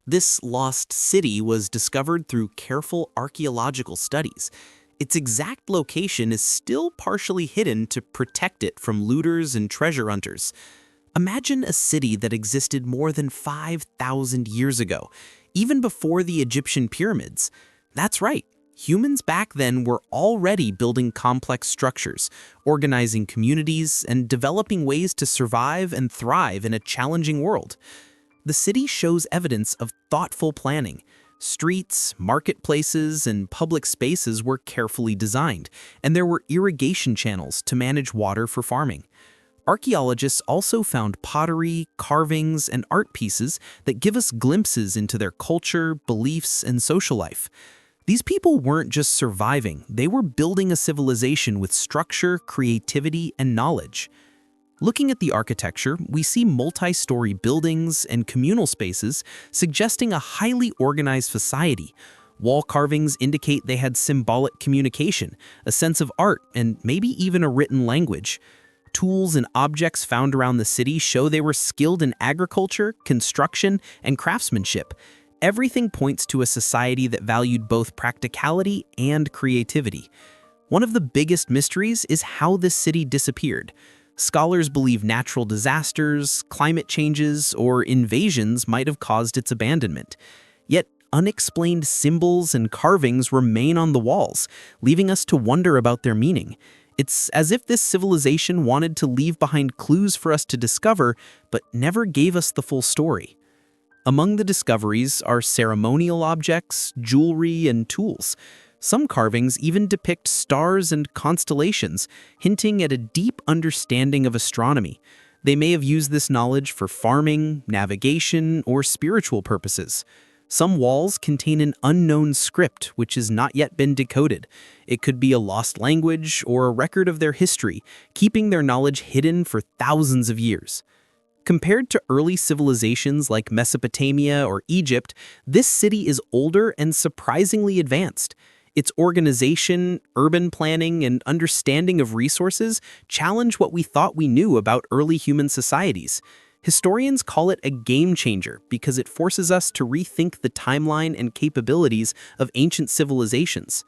This lost city was discovered through careful archaeological studies. Its exact location is still partially hidden to protect it from looters and treasure hunters. Imagine a city that existed more than 5,000 years ago, even before the Egyptian pyramids. That's right. Humans back then were already building complex structures, organizing communities, and developing ways to survive and thrive in a challenging world. The city shows evidence of thoughtful planning. Streets, marketplaces, and public spaces were carefully designed, and there were irrigation channels to manage water for farming. Archaeologists also found pottery, carvings, and art pieces that give us glimpses into their culture, beliefs, and social life. These people weren't just surviving, they were building a civilization with structure, creativity, and knowledge. Looking at the architecture, we see multi-story buildings and communal spaces suggesting a highly organized society. Wall carvings indicate they had symbolic communication, a sense of art, and maybe even a written language. Tools and objects found around the city show they were skilled in agriculture, construction, and craftsmanship. Everything points to a society that valued both practicality and creativity. One of the biggest mysteries is how this city disappeared. Scholars believe natural disasters, climate changes, or invasions might have caused its abandonment. Yet, unexplained symbols and carvings remain on the walls, leaving us to wonder about their meaning. It's as if this civilization wanted to leave behind clues for us to discover, but never gave us the full story. Among the discoveries are ceremonial objects, jewelry, and tools. Some carvings even depict stars and constellations, hinting at a deep understanding of astronomy. They may have used this knowledge for farming, navigation, or spiritual purposes. Some walls contain an unknown script which has not yet been decoded. It could be a lost language or a record of their history, keeping their knowledge hidden for thousands of years. Compared to early civilizations like Mesopotamia or Egypt, this city is older and surprisingly advanced. Its organization, urban planning, and understanding of resources challenge what we thought we knew about early human societies. Historians call it a game changer because it forces us to rethink the timeline and capabilities of ancient civilizations.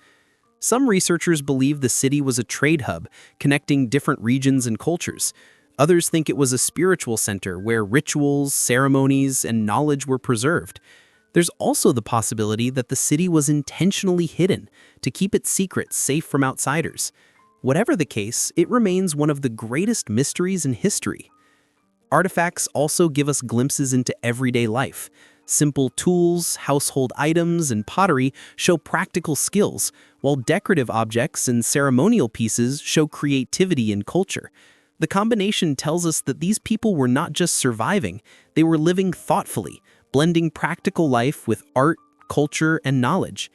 Some researchers believe the city was a trade hub, connecting different regions and cultures. Others think it was a spiritual center where rituals, ceremonies, and knowledge were preserved. There's also the possibility that the city was intentionally hidden to keep its secrets safe from outsiders. Whatever the case, it remains one of the greatest mysteries in history. Artifacts also give us glimpses into everyday life. Simple tools, household items, and pottery show practical skills, while decorative objects and ceremonial pieces show creativity and culture. The combination tells us that these people were not just surviving, they were living thoughtfully, blending practical life with art, culture, and knowledge.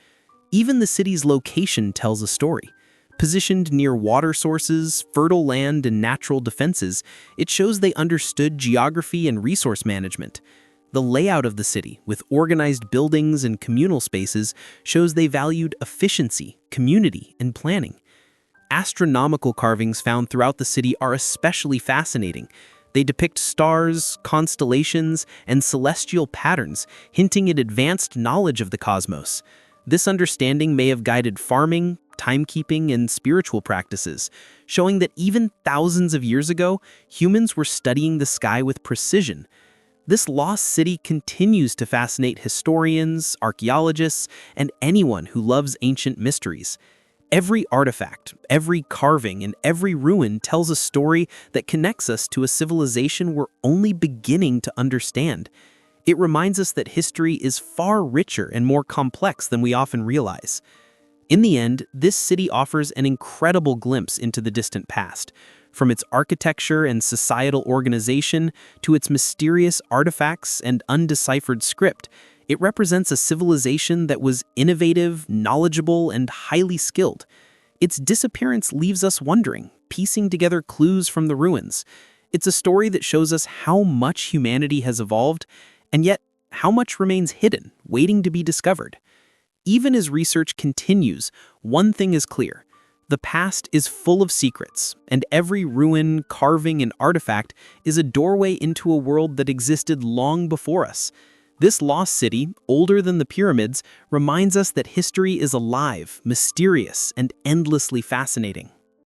Even the city's location tells a story. Positioned near water sources, fertile land, and natural defenses, it shows they understood geography and resource management. The layout of the city, with organized buildings and communal spaces, shows they valued efficiency, community, and planning. Astronomical carvings found throughout the city are especially fascinating. They depict stars, constellations, and celestial patterns, hinting at advanced knowledge of the cosmos. This understanding may have guided farming, timekeeping, and spiritual practices, showing that even thousands of years ago, humans were studying the sky with precision. This lost city continues to fascinate historians, archaeologists, and anyone who loves ancient mysteries. Every artifact, every carving, and every ruin tells a story that connects us to a civilization we're only beginning to understand. It reminds us that history is far richer and more complex than we often realize. In the end, this city offers an incredible glimpse into the distant past. From its architecture and societal organization to its mysterious artifacts and undeciphered script, it represents a civilization that was innovative, knowledgeable, and highly skilled. Its disappearance leaves us wondering, piecing together clues from the ruins. It's a story that shows us how much humanity has evolved, and yet how much remains hidden, waiting to be discovered. Even as research continues, one thing is clear. The past is full of secrets, and every ruin, carving, and artifact is a doorway into a world that existed long before us. This lost city, older than the pyramids, reminds us that history is alive, mysterious, and endlessly fascinating.